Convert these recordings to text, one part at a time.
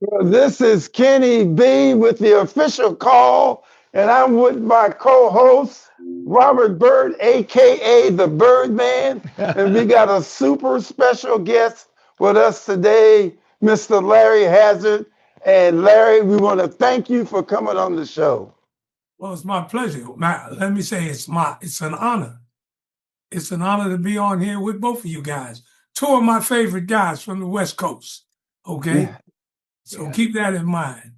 Well, this is Kenny B with the official call, and I'm with my co-host Robert Byrd, aka the Birdman, and we got a super special guest with us today, Mr. Larry Hazzard. And Larry, we want to thank you for coming on the show. Well, it's my pleasure. Let me say it's an honor. It's an honor to be on here with both of you guys. Two of my favorite guys from the West Coast. Okay? Yeah. So keep that in mind.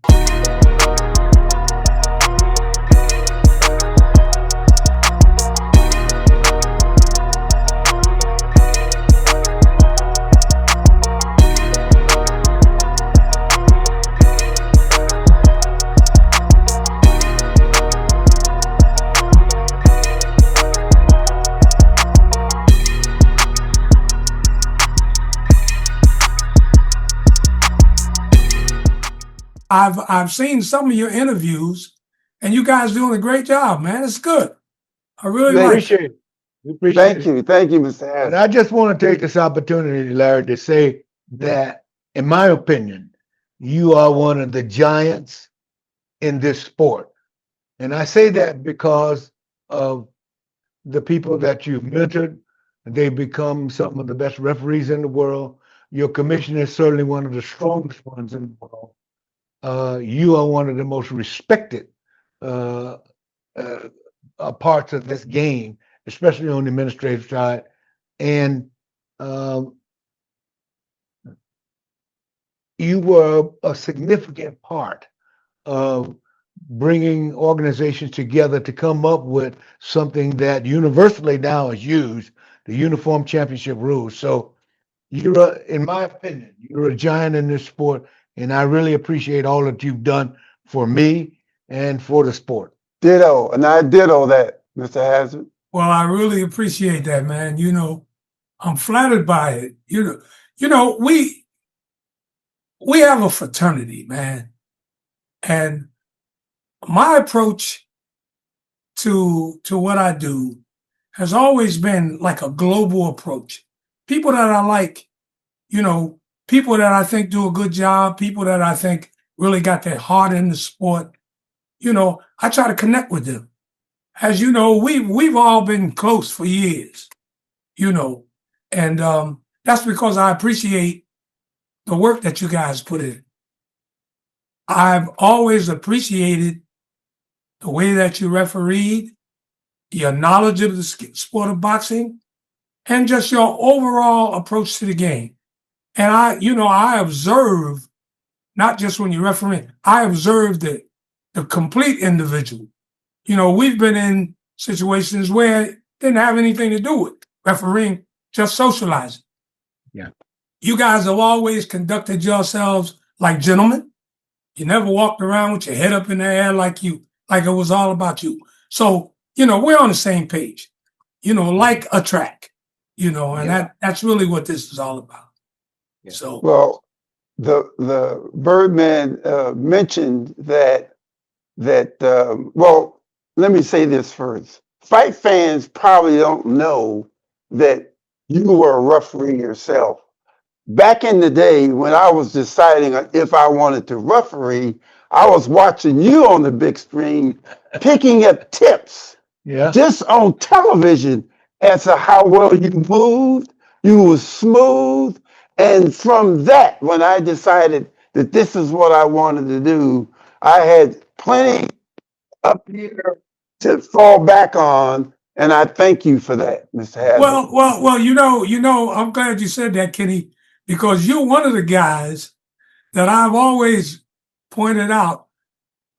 I've seen some of your interviews, and you guys doing a great job, man. It's good. I really like it. Appreciate it. We appreciate it. Thank you, Mr. And Hazzard. I just want to take this opportunity, Larry, to say that, in my opinion, you are one of the giants in this sport. And I say that because of the people that you've mentored. They've become some of the best referees in the world. Your commissioner is certainly one of the strongest ones in the world. You are one of the most respected parts of this game, especially on the administrative side. And you were a significant part of bringing organizations together to come up with something that universally now is used, the Uniform Championship rules. So you're, in my opinion, you're a giant in this sport, and I really appreciate all that you've done for me and for the sport. Ditto, and I ditto that, Mr. Hazzard. Well, I really appreciate that, man. I'm flattered by it. We have a fraternity, man. And my approach to what I do has always been like a global approach. People that I like, people that I think do a good job, people that I think really got their heart in the sport, I try to connect with them. As you know, we've all been close for years, and that's because I appreciate the work that you guys put in. I've always appreciated the way that you refereed, your knowledge of the sport of boxing, and just your overall approach to the game. And I observe, not just when you referee, I observe the complete individual. We've been in situations where it didn't have anything to do with refereeing, just socializing. Yeah. You guys have always conducted yourselves like gentlemen. You never walked around with your head up in the air like it was all about you. So, we're on the same page, like a track, and that's really what this is all about. Yeah. So, Well, the Birdman mentioned that well, let me say this first. Fight fans probably don't know that you were a referee yourself. Back in the day when I was deciding if I wanted to referee, I was watching you on the big screen, picking up tips just on television as to how well you moved. You were smooth. And from that, when I decided that this is what I wanted to do, I had plenty up here to fall back on, and I thank you for that, Mr. Hazzard. Well, I'm glad you said that, Kenny, because you're one of the guys that I've always pointed out.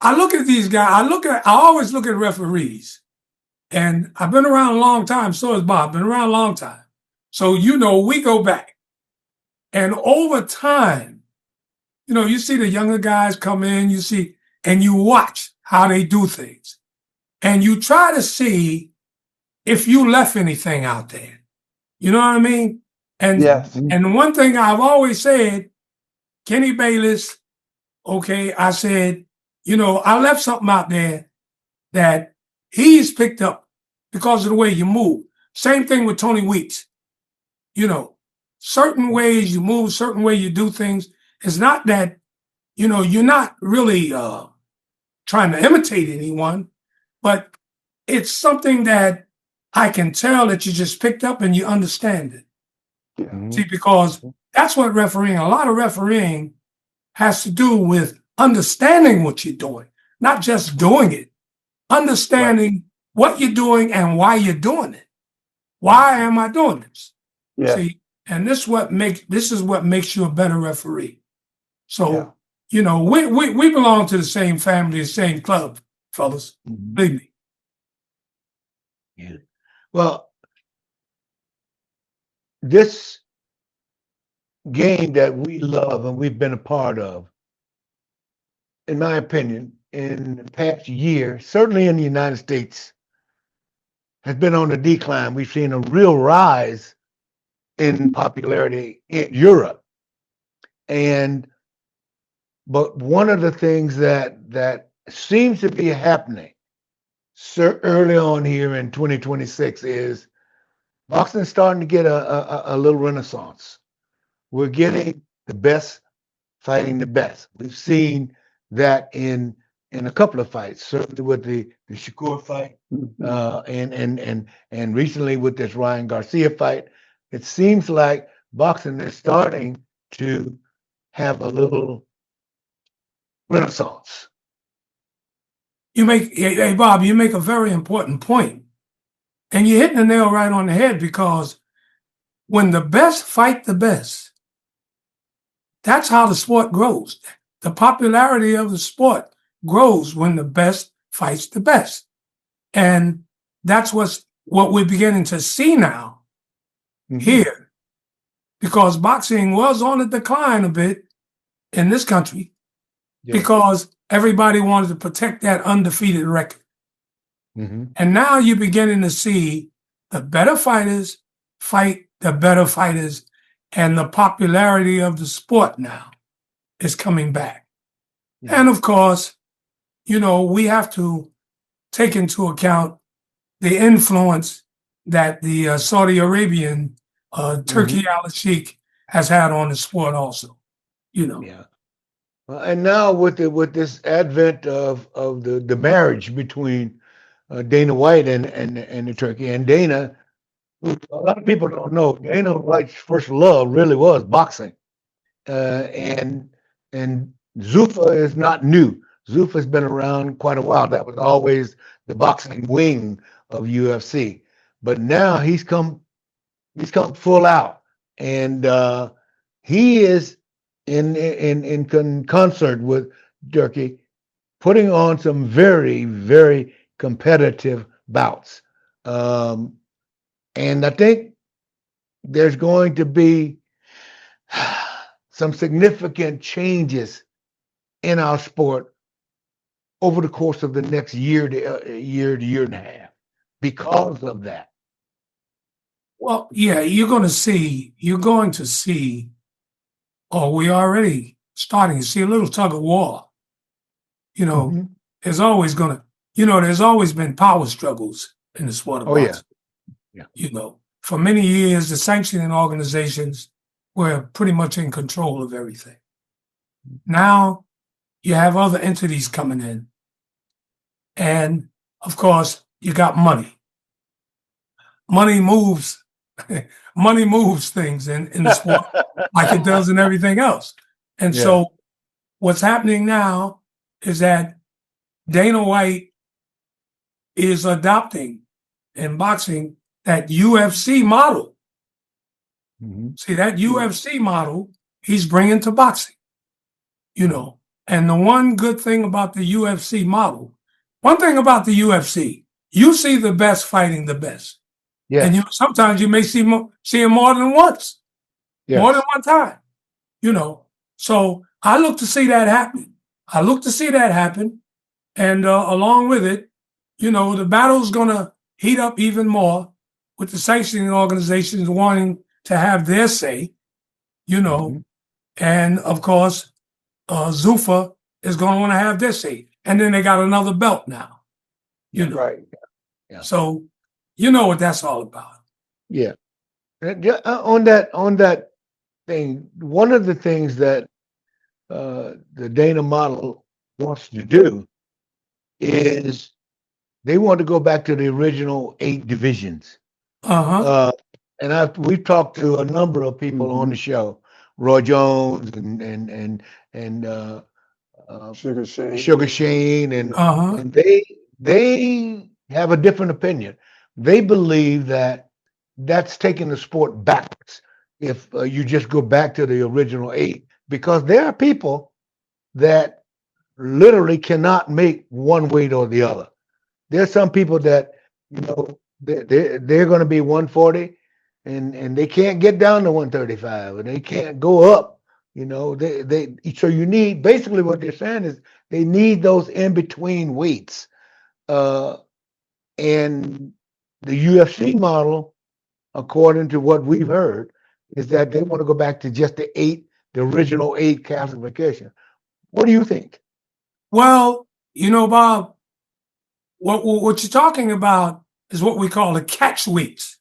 I look at these guys, I always look at referees, and I've been around a long time, so has Bob, been around a long time. So, we go back. And over time, you see the younger guys come in, and you watch how they do things. And you try to see if you left anything out there. You know what I mean? And Yes. And one thing I've always said, Kenny Bayless, I said, I left something out there that he's picked up because of the way you move. Same thing with Tony Weeks. Certain ways you move, certain way you do things. It's not that you're not really trying to imitate anyone, but it's something that I can tell that you just picked up and you understand it. Yeah. See, because that's what refereeing, a lot of refereeing has to do with understanding what you're doing, not just doing it, understanding what you're doing and why you're doing it. Why am I doing this? Yeah. See, and this is what makes you a better referee. So, we belong to the same family, the same club, fellas. Believe me. Yeah. Well, this game that we love and we've been a part of, in my opinion, in the past year, certainly in the United States, has been on the decline. We've seen a real rise in popularity in Europe. But one of the things that seems to be happening early on here in 2026 is boxing starting to get a little renaissance. We're getting the best fighting the best. We've seen that in a couple of fights, certainly with the Shakur fight, and recently with this Ryan Garcia fight. It seems like boxing is starting to have a little renaissance. Hey, Bob, you make a very important point. And you're hitting the nail right on the head, because when the best fight the best, that's how the sport grows. The popularity of the sport grows when the best fights the best. And that's what we're beginning to see now here, because boxing was on a decline a bit in this country because everybody wanted to protect that undefeated record. And now you're beginning to see the better fighters fight the better fighters, and the popularity of the sport now is coming back. And of course, we have to take into account the influence that the Saudi Arabian Turkey al-Sheikh has had on the sport also. Yeah. And now with this advent of the marriage between Dana White and the Turkey, and Dana, a lot of people don't know, Dana White's first love really was boxing, and Zuffa is not new. Zuffa's been around quite a while. That was always the boxing wing of UFC, but now he's come full out, and he is in concert with Turkey, putting on some very, very competitive bouts. And I think there's going to be some significant changes in our sport over the course of the next year to year and a half because of that. Well, yeah, you're going to see, or we're already starting to see a little tug of war. There's always there's always been power struggles in the sport of boxing. For many years, the sanctioning organizations were pretty much in control of everything. Now you have other entities coming in. And of course, you got money. Money moves things in the sport like it does in everything else. And so what's happening now is that Dana White is adopting in boxing that UFC model. See, that UFC model he's bringing to boxing, And the one good thing about the UFC model, one thing about the UFC, you see the best fighting the best. And sometimes you may see him more than once, more than one time, So I look to see that happen. And along with it, the battle's going to heat up even more with the sanctioning organizations wanting to have their say, and of course, Zuffa is going to want to have their say. And then they got another belt now, Right. So you know what that's all about. Yeah. On that thing, one of the things that the Dana model wants to do is they want to go back to the original 8 divisions. Uh-huh. And we've talked to a number of people on the show, Roy Jones and Sugar Shane. Sugar Shane, Uh-huh. and they have a different opinion. They believe that that's taking the sport backwards if you just go back to the original 8, because there are people that literally cannot make one weight or the other. There's some people that, you know, they're going to be 140 and they can't get down to 135, and they can't go up. You know, so you need, basically what they're saying is they need those in between weights. And the UFC model, according to what we've heard, is that they want to go back to just the original 8 classification. What do you think? Well, you know, Bob, what you're talking about is what we call the catch weights.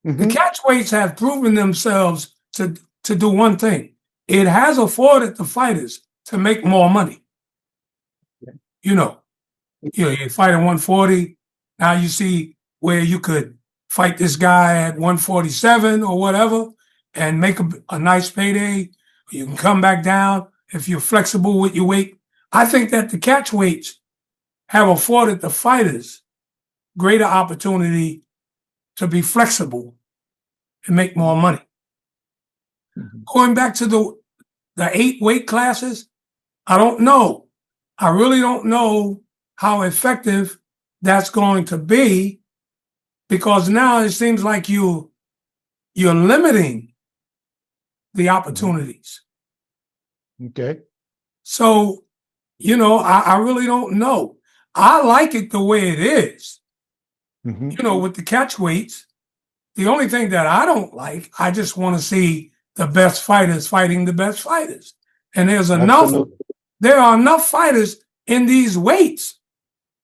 The catch weights have proven themselves to do one thing. It has afforded the fighters to make more money. You know, you fight at 140. Now you see where you could fight this guy at 147 or whatever and make a nice payday. You can come back down if you're flexible with your weight. I think that the catch weights have afforded the fighters greater opportunity to be flexible and make more money. Going back to the 8 weight classes, I don't know. I really don't know how effective that's going to be, because now it seems like you're limiting the opportunities. Okay. So, you know, I really don't know. I like it the way it is. You know, with the catch weights. The only thing that I don't like, I just want to see the best fighters fighting the best fighters. And there are enough fighters in these weights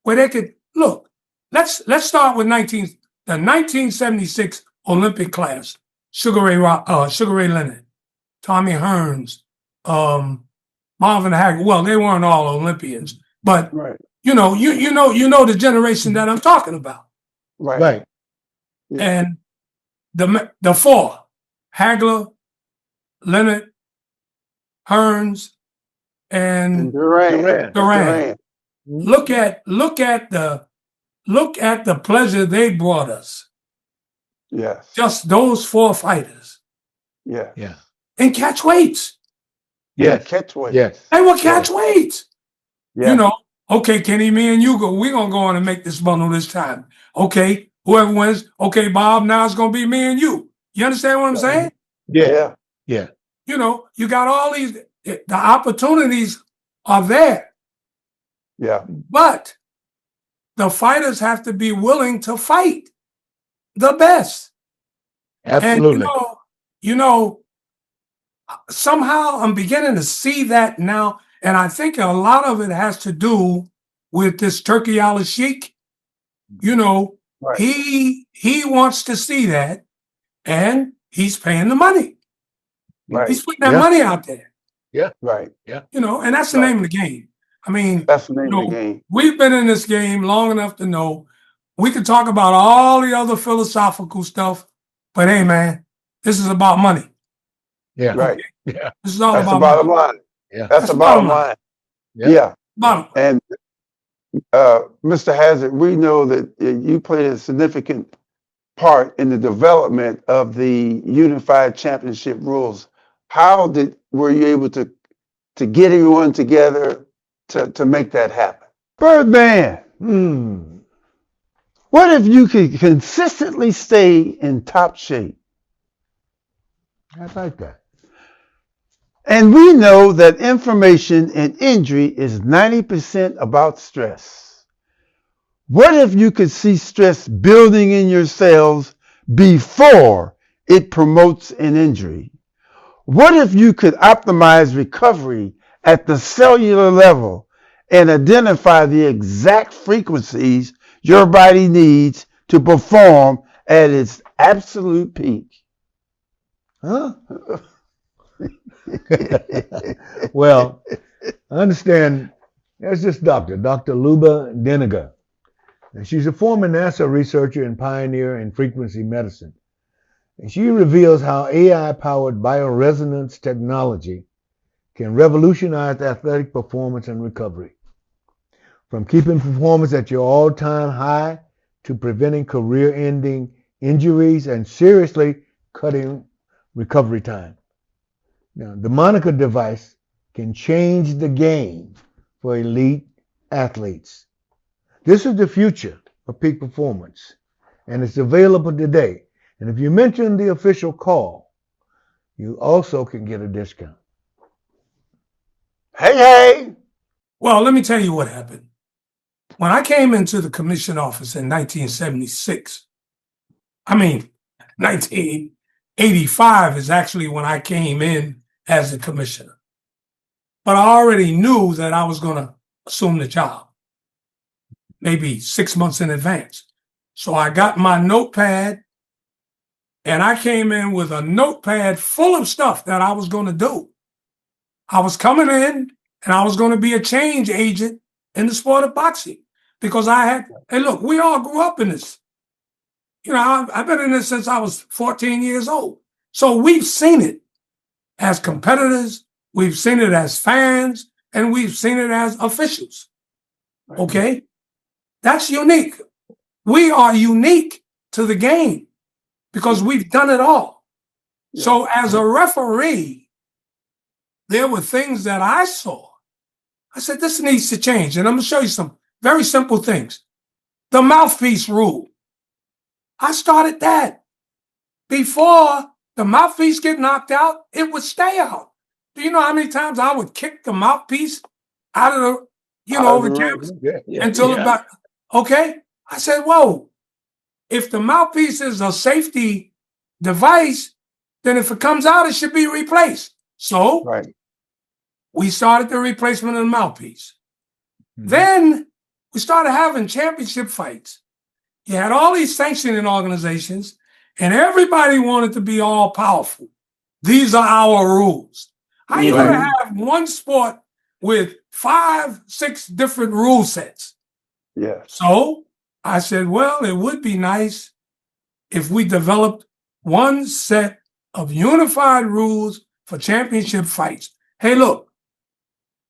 where they could, look, let's start with the 1976 Olympic class. Sugar Ray Leonard, Tommy Hearns, Marvin Hagler. Well, they weren't all Olympians, but you know the generation that I'm talking about. Right. Yeah. And the 4, Hagler, Leonard, Hearns, and Durant. Look at the pleasure they brought us. Yes. Just those 4 fighters. Yeah. Yeah. And catch weights. Yes. Catch weight. Yes. They were catch weights. Yeah. You know, okay, Kenny, me and you we're gonna go on and make this bundle this time. Okay, whoever wins, okay, Bob, now it's gonna be me and you. You understand what I'm saying? Yeah. Yeah. You know, you got all these, the opportunities are there. Yeah. But the fighters have to be willing to fight the best. Absolutely. And you know, somehow I'm beginning to see that now, and I think a lot of it has to do with this Turkey al-Sheikh. You know, he wants to see that, and he's paying the money. Right. He's putting that money out there. Yeah. Right. Yeah. You know, and that's the name of the game. I mean, That's the name of the game. We've been in this game long enough to know we can talk about all the other philosophical stuff, but hey, man, this is about money. Yeah. Right. Yeah. This is all That's about the bottom money. line. Yeah. That's the bottom line. Yeah. Bottom. And Mr. Hazzard, we know that you played a significant part in the development of the unified championship rules. How were you able to get everyone together to make that happen? Birdman, what if you could consistently stay in top shape? I like that. And we know that inflammation and injury is 90% about stress. What if you could see stress building in your cells before it promotes an injury? What if you could optimize recovery at the cellular level and identify the exact frequencies your body needs to perform at its absolute peak? Huh? Well, I understand. There's this doctor, Dr. Luba Deniger, and she's a former NASA researcher and pioneer in frequency medicine. And she reveals how AI-powered bioresonance technology can revolutionize athletic performance and recovery. From keeping performance at your all-time high to preventing career-ending injuries and seriously cutting recovery time. Now, the Monicor device can change the game for elite athletes. This is the future of peak performance, and it's available today. And if you mention the official call, you also can get a discount. Hey, hey. Well, let me tell you what happened. When I came into the commission office in 1976, 1985 is actually when I came in as the commissioner. But I already knew that I was going to assume the job, maybe 6 months in advance. So I got my notepad, and I came in with a notepad full of stuff that I was going to do. I was coming in, and I was going to be a change agent in the sport of boxing because hey, look, we all grew up in this. You know, I've been in this since I was 14 years old. So we've seen it as competitors, we've seen it as fans, and we've seen it as officials. Okay? That's unique. We are unique to the game because we've done it all. Yeah. So as a referee, there were things that I saw. I said, this needs to change. And I'm going to show you some very simple things. The mouthpiece rule. I started that. Before the mouthpiece get knocked out, it would stay out. Do you know how many times I would kick the mouthpiece out of the, the canvas until about, okay? I said, whoa, if the mouthpiece is a safety device, then if it comes out, it should be replaced. So we started the replacement of the mouthpiece. Mm-hmm. Then we started having championship fights. You had all these sanctioning organizations, and everybody wanted to be all powerful. These are our rules. How are you going to have one sport with 5, 6 different rule sets? Yeah. So I said, well, it would be nice if we developed one set of unified rules for championship fights. Hey, look,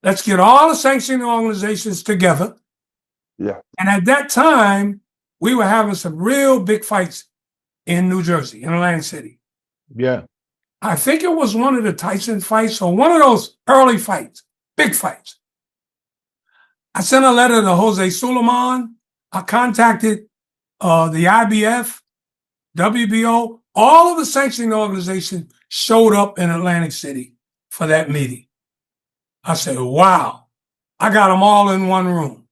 let's get all the sanctioning organizations together. Yeah. And at that time, we were having some real big fights in New Jersey, in Atlantic City. Yeah. I think it was one of the Tyson fights or one of those early fights, big fights. I sent a letter to Jose Suleiman. I contacted the IBF, WBO. All of the sanctioning organizations showed up in Atlantic City for that meeting. I said, wow, I got them all in one room.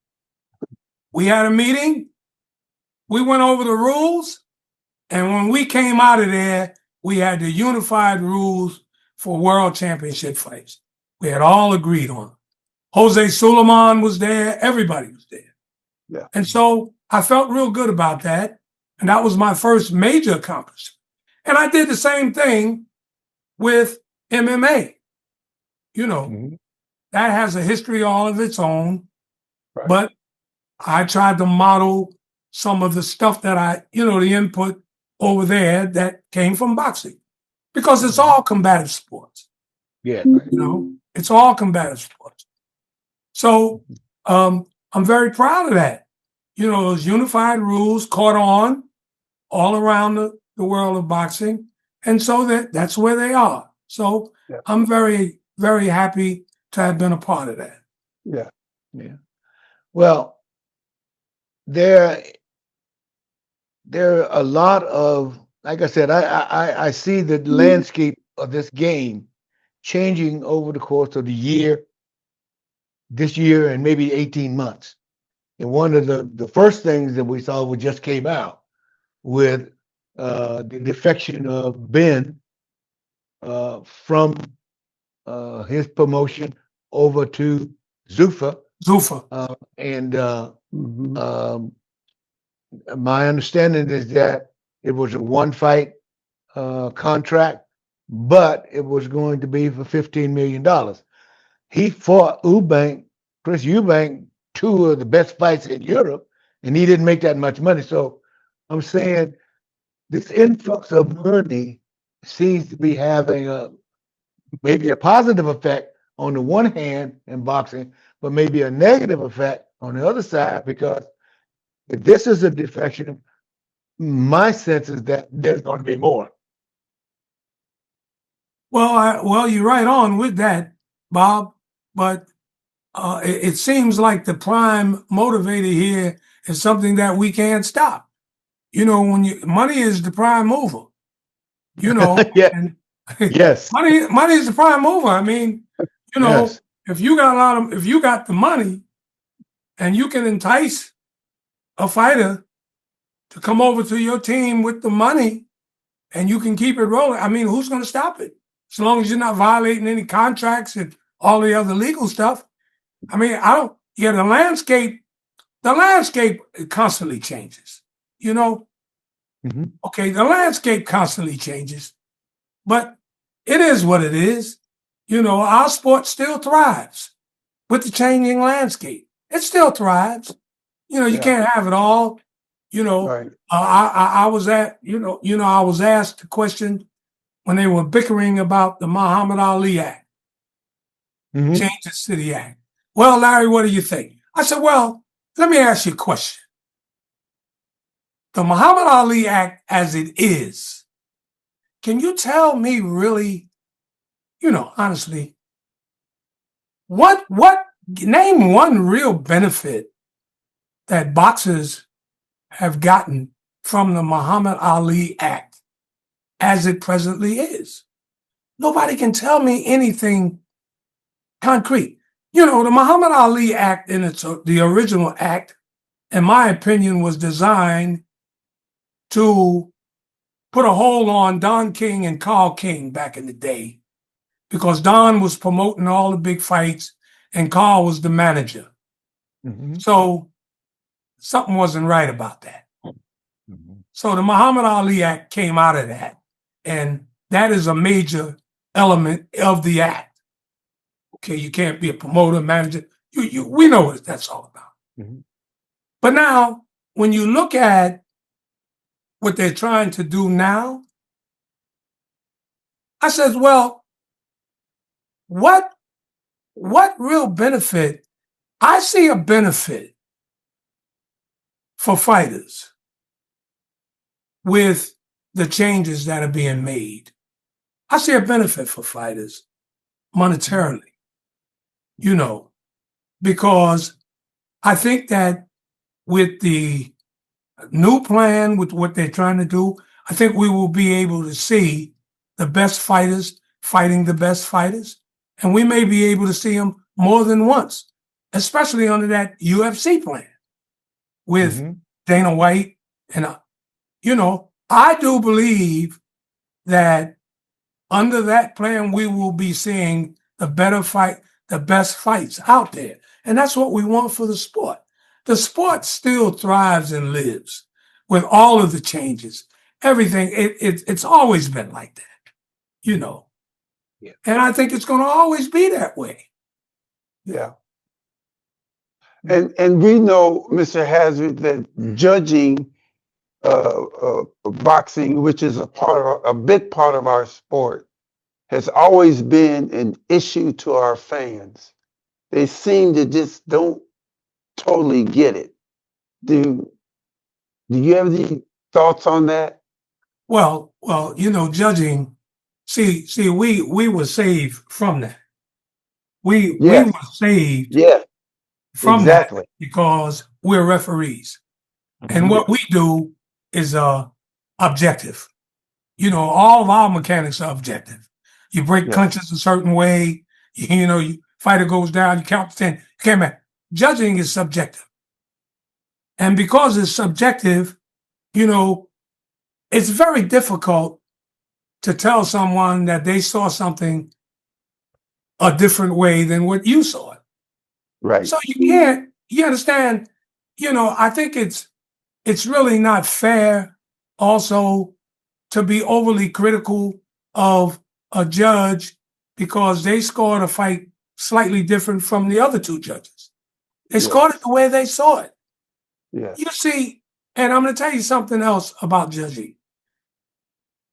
We had a meeting. We went over the rules. And when we came out of there, we had the unified rules for world championship fights. We had all agreed on it. Jose Suleiman was there. Everybody was there. Yeah. And so I felt real good about that. And that was my first major accomplishment. And I did the same thing with MMA. That has a history all of its own. Right. But I tried to model some of the stuff that the input over there that came from boxing. Because it's all combative sports. Yeah. It's all combative sports. So I'm very proud of that. Those unified rules caught on all around the world of boxing. And so that's where they are. So I'm very, very happy to have been a part of that. Yeah. Yeah. Well, there are a lot of, like I said, I see the landscape of this game changing over the course of this year and maybe 18 months. And one of the first things that we saw just came out with the defection of Ben from his promotion over to Zuffa. My understanding is that it was a one-fight contract but it was going to be for $15 million. He fought Chris Eubank, two of the best fights in Europe, and he didn't make that much money. So I'm saying this influx of money seems to be having maybe a positive effect on the one hand in boxing, but maybe a negative effect on the other side, because if this is a defection, my sense is that there's going to be more. Well, you're right on with that, Bob. But it seems like the prime motivator here is something that we can't stop. When money is the prime mover. Yeah. And Yes. money is the prime mover. I mean, Yes. if you got the money, and you can entice a fighter to come over to your team with the money, and you can keep it rolling. I mean, who's going to stop it? As long as you're not violating any contracts and all the other legal stuff. I mean, the landscape constantly changes, Mm-hmm. Okay, the landscape constantly changes, but it is what it is. Our sport still thrives with the changing landscape. It still thrives. You can't have it all. Right. I was I was asked the question when they were bickering about the Muhammad Ali Act, Mm-hmm. Kansas City Act. Well, Larry, what do you think? I said, well, let me ask you a question. The Muhammad Ali Act as it is, can you tell me really, honestly, what name one real benefit that boxers have gotten from the Muhammad Ali Act as it presently is? Nobody can tell me anything concrete. The Muhammad Ali Act the original act, in my opinion, was designed to put a hold on Don King and Carl King back in the day, because Don was promoting all the big fights and Carl was the manager. Mm-hmm. So something wasn't right about that. Mm-hmm. So the Muhammad Ali Act came out of that, and that is a major element of the act. Okay, you can't be a promoter, manager. We know what that's all about. Mm-hmm. But now, when you look at what they're trying to do now, I says, well, what real benefit? I see a benefit for fighters with the changes that are being made. I see a benefit for fighters monetarily, because I think that with the new plan, with what they're trying to do, I think we will be able to see the best fighters fighting the best fighters. And we may be able to see them more than once, especially under that UFC plan with Mm-hmm. Dana White. And, I do believe that under that plan, we will be seeing the best fights out there. And that's what we want for the sport. The sport still thrives and lives with all of the changes. Everything, it's always been like that, Yeah. And I think it's going to always be that way. Yeah. And we know, Mr. Hazzard, that judging boxing, which is a big part of our sport, has always been an issue to our fans. They seem to just don't totally get it. Do you have any thoughts on that? Well, judging. See, we were saved from that. We Yes. were saved Yeah, from exactly. that because we're referees, and what we do is objective. All of our mechanics are objective. You break Yes. clinches a certain way. Fighter goes down. You count to 10. You can't match. Judging is subjective, and because it's subjective, it's very difficult to tell someone that they saw something a different way than what you saw it. Right. So you understand, I think it's really not fair also to be overly critical of a judge because they scored a fight slightly different from the other two judges. They scored it the way they saw it. Yeah. You see, and I'm going to tell you something else about judging.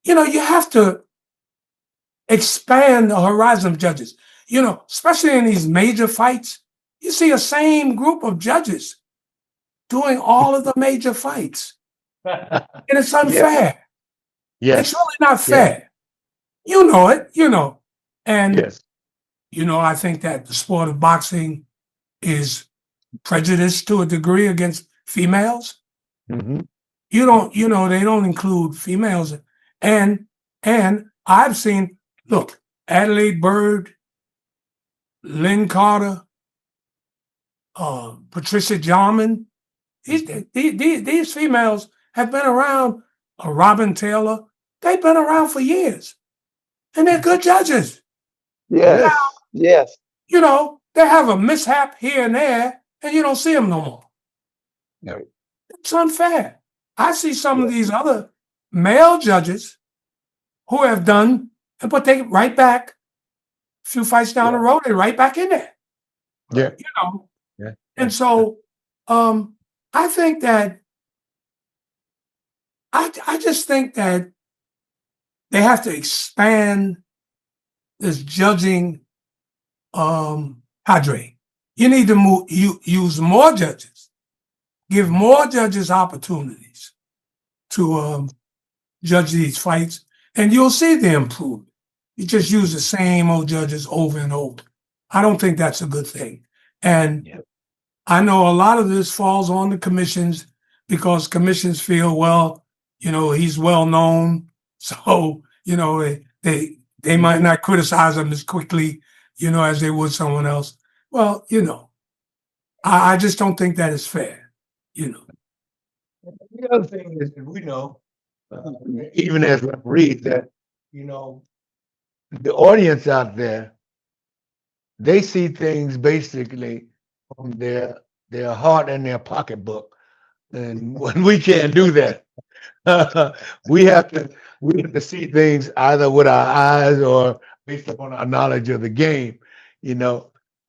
You have to expand the horizon of judges. Especially in these major fights, you see a same group of judges doing all of the major fights. And it's unfair. Yes. It's really not fair. You know it, And, Yes. I think that the sport of boxing is prejudiced to a degree against females. Mm-hmm. They don't include females. And I've seen, look, Adelaide Byrd, Lynn Carter, Patricia Jarman, these females have been around, Robin Taylor, they've been around for years. And they're good judges. Yes. Yes. They have a mishap here and there, and you don't see them no more. No. It's unfair. I see some of these other male judges who have done, but they right back. A few fights down the road, they're right back in there. Yeah. Yeah. And so I think that I just think that they have to expand this judging cadre. You need to use more judges, give more judges opportunities to judge these fights, and you'll see the improvement. You just use the same old judges over and over. I don't think that's a good thing. And I know a lot of this falls on the commissions because commissions feel, well, he's well known. So, they might not criticize him as quickly, as they would someone else. Well, I just don't think that is fair, The other thing is that we know, even as referees, that, the audience out there, they see things basically from their heart and their pocketbook. And when we can't do that, we have to see things either with our eyes or based upon our knowledge of the game,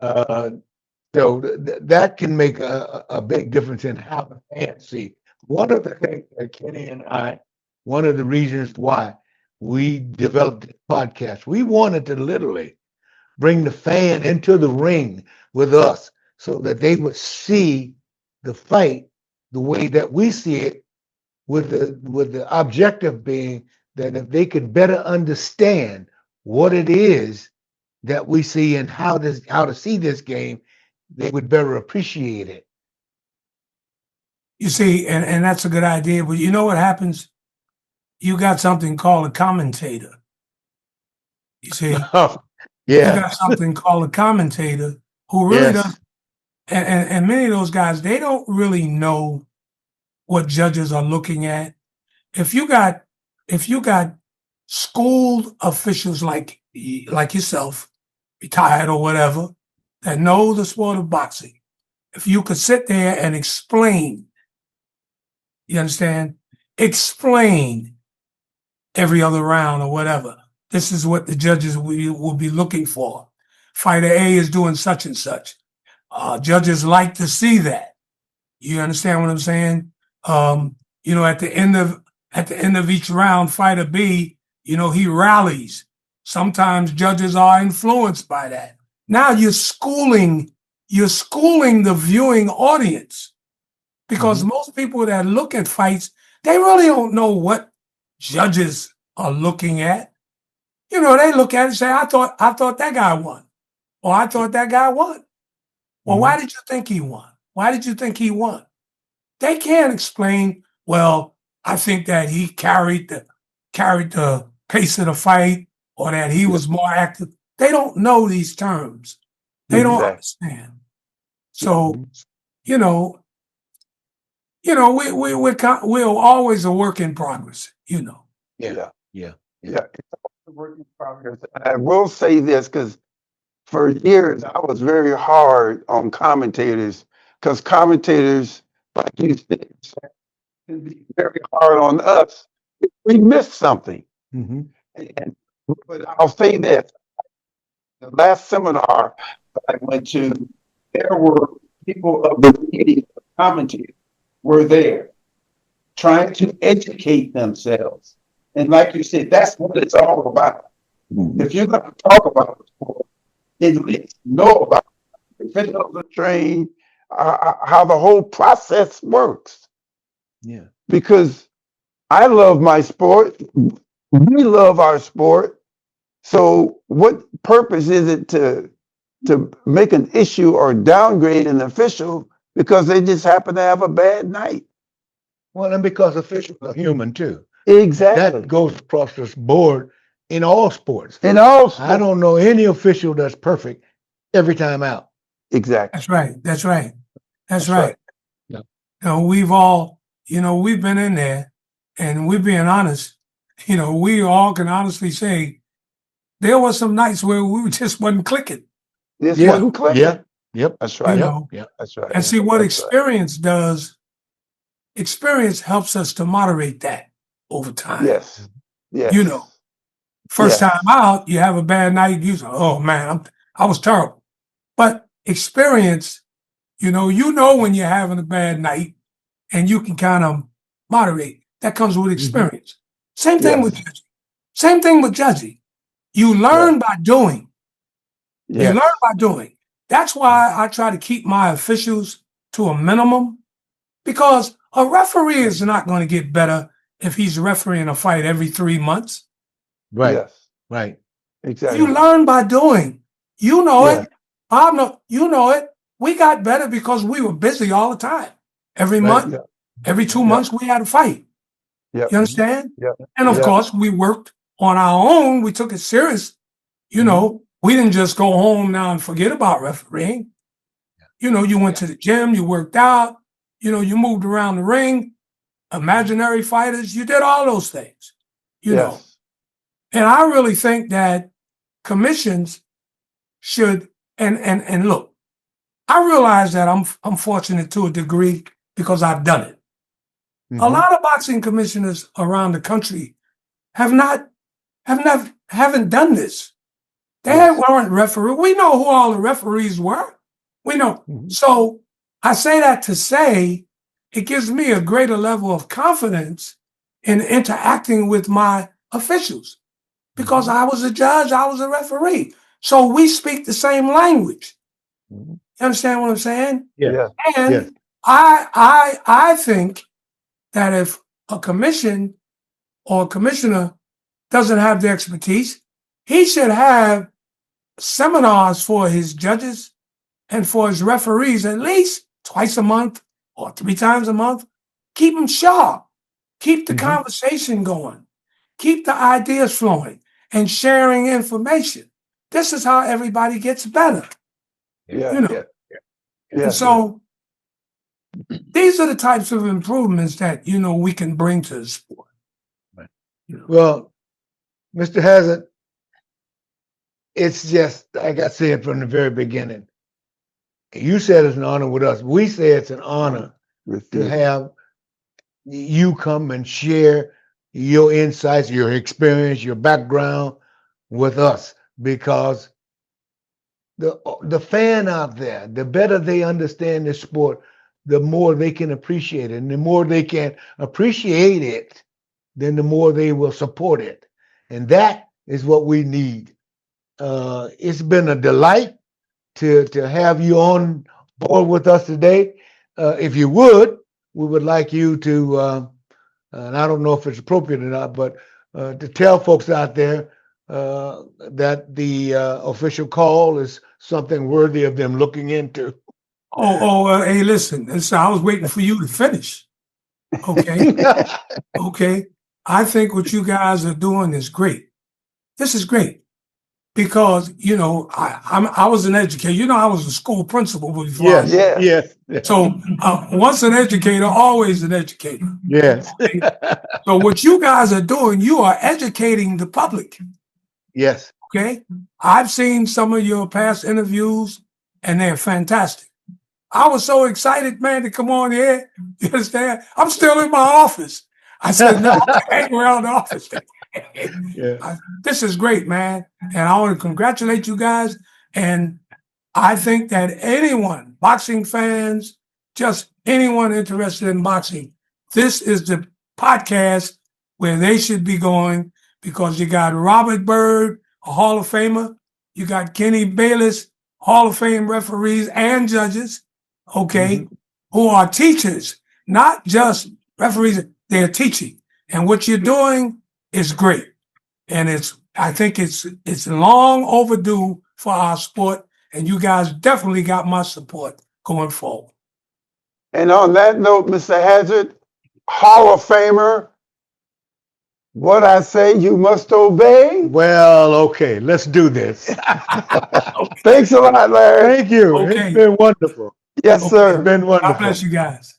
So that can make a big difference in how the fans see. One of the things that Kenny and I, one of the reasons why we developed this podcast, we wanted to literally bring the fan into the ring with us so that they would see the fight the way that we see it, with the objective being that if they could better understand what it is that we see and how to see this game, they would better appreciate it. You see, and that's a good idea, but you know what happens? You got something called a commentator. You see? You got something called a commentator who really does, and many of those guys, they don't really know what judges are looking at. If you got schooled officials like yourself, retired or whatever, that know the sport of boxing, if you could sit there and explain, you understand? Explain every other round or whatever. This is what the judges will be looking for. Fighter A is doing such and such. Judges like to see that. You understand what I'm saying? At the end of each round, fighter B, he rallies. Sometimes judges are influenced by that. Now you're schooling the viewing audience, because most people that look at fights, they really don't know what judges are looking at. They look at it and say, I thought that guy won. Or I thought that guy won. Well, why did you think he won? Why did you think he won? They can't explain, well, I think that he carried the pace of the fight, or that he was more active. They don't know these terms. They don't understand. So, we're always a work in progress, Yeah. It's always a work in progress. I will say this because for years I was very hard on commentators, because commentators, like you said, can be very hard on us if we miss something. Mm-hmm. And But I'll say this: the last seminar I went to, there were people of the media, commentators were there trying to educate themselves. And like you said, that's what it's all about. If you're going to talk about the sport, at least know about it. If it doesn't train, how the whole process works. Yeah. Because I love my sport. We love our sport. So what purpose is it to make an issue or downgrade an official because they just happen to have a bad night? Well, and because officials are human too. Exactly. That goes across the board in all sports. In all I don't know any official that's perfect every time out. Exactly. That's right. That's right. That's That's right. right. Yeah. We've all, we've been in there, and we're being honest. We all can honestly say there were some nights where we just wasn't clicking. This Yeah. wasn't clear. Yeah. Yep. That's right. You Yep. know, Yep. That's right. and see what That's right. experience does. Experience helps us to moderate that over time. Yes. Yes. First Yes. time out, you have a bad night. You say, "Oh man, I was terrible." But experience, you know when you're having a bad night, and you can kind of moderate. That comes with experience. Same thing with Yes. judging. Same thing with judging. You learn by doing. You Yes. learn by doing. That's why I try to keep my officials to a minimum, because a referee is not going to get better if he's refereeing a fight every 3 months. Right. Yes. Right. Exactly. You learn by doing. You know Yeah. it. I know. You know it. We got better because we were busy all the time. Every Right. month, Yeah. every 2 Yeah. months, we had a fight. Yeah. You understand? Yeah. And of Yeah. course, we worked on our own. We took it serious. We didn't just go home now and forget about refereeing. You went to the gym, you worked out, you moved around the ring, imaginary fighters, you did all those things, Yes. And I really think that commissions should, and look, I realize that I'm fortunate to a degree because I've done it. A lot of boxing commissioners around the country haven't done this. They weren't referees. We know who all the referees were. We know. So I say that to say it gives me a greater level of confidence in interacting with my officials because I was a judge, I was a referee. So we speak the same language. You understand what I'm saying? Yeah. And Yes. I think that if a commission or a commissioner doesn't have the expertise, he should have seminars for his judges and for his referees at least twice a month or 3 times a month. Keep them sharp. Keep the conversation going. Keep the ideas flowing and sharing information. This is how everybody gets better. Yeah. And so these are the types of improvements that, we can bring to the sport. Right. Well, Mr. Hazzard, it's just, like I said from the very beginning, you said it's an honor with us. We say it's an honor to have you come and share your insights, your experience, your background with us, because the fan out there, the better they understand the sport, the more they can appreciate it. And the more they can appreciate it, then the more they will support it. And that is what we need. It's been a delight to have you on board with us today. If you would, we would like you to, and I don't know if it's appropriate or not, but to tell folks out there that the official call is something worthy of them looking into. Hey, listen, I was waiting for you to finish. Okay. Okay. I think what you guys are doing is great. This is great because, I was an educator. I was a school principal before. Yes. So once an educator, always an educator. Yes. Okay? So what you guys are doing, you are educating the public. Yes. Okay. I've seen some of your past interviews and they're fantastic. I was so excited, man, to come on here. You understand? I'm still in my office. I said, no, I'm hanging around the office. Yeah. This is great, man. And I want to congratulate you guys. And I think that anyone, boxing fans, just anyone interested in boxing, this is the podcast where they should be going, because you got Robert Byrd, a Hall of Famer. You got Kenny Bayless, Hall of Fame referees and judges, okay, who are teachers, not just referees. They're teaching. And what you're doing is great. And I think it's long overdue for our sport. And you guys definitely got my support going forward. And on that note, Mr. Hazzard, Hall of Famer, what I say you must obey. Well, okay, let's do this. Thanks a lot, Larry. Thank you. Okay. It's been wonderful. Yes, sir. It's been wonderful. God bless you guys.